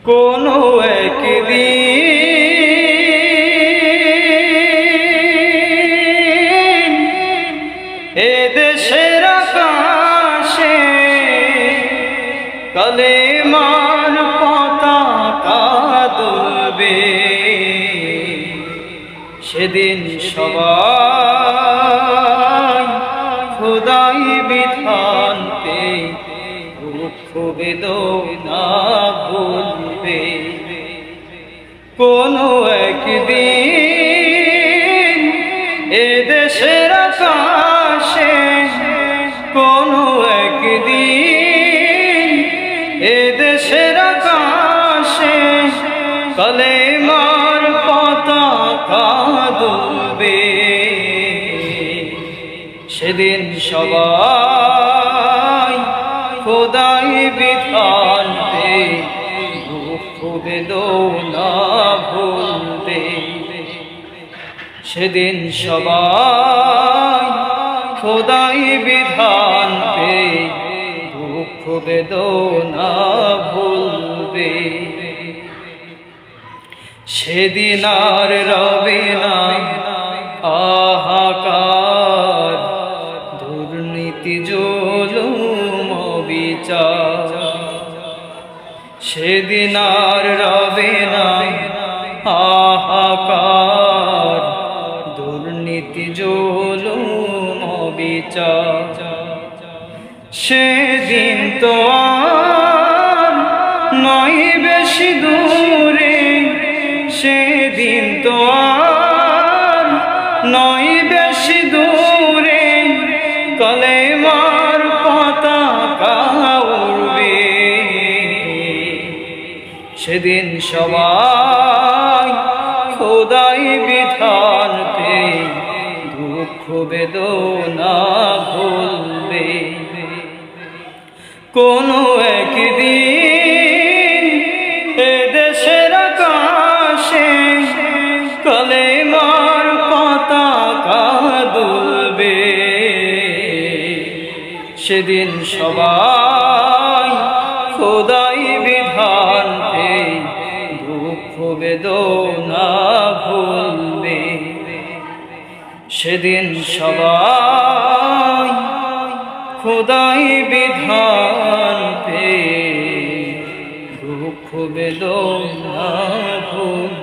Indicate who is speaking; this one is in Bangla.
Speaker 1: কোনো একদিন এ দেশের আকাশে কালেমার পতাকা দুলবে, সেদিন সবাই খোদাই বিধান পে দুঃখ বেদনা ভুলবে। কোনো একদিন এ দেশের আকাশে, কোনো একদিন এ দেশের আকাশে কালেমার পতাকা দুলবে, সেদিন সবাই খোদাই বিধান পে দুঃখ বেদনা ভুলবে। সেদিন সবাই খোদাই বিধান পে দুঃখ বেদনা ভুলবে। সেদিন আর রবে না হাহাকার, দুর্নীতি জুলুম বিচার। সেদিন আর রবে না হাহাকার, দুর্নীতি জুলুম বিচার। সেদিন তো আর নয় বেশি দূরে, সেদিন তো আর নয় বেশি দূরে কালেমার পতাকা উড়বে। সেদিন সবাই খোদাই বিধান পে দুঃখ বেদনা ভুলবে। কোনো একদিন এ দেশের আকাশে কালেমার পতাকা দুলবে, সেদিন সবাই খোদাই বিধান পে দুঃখ বেদনা ভুলবে। সেদিন সবাই খোদাই বিধান পে দুঃখ বেদনা ভুলবে।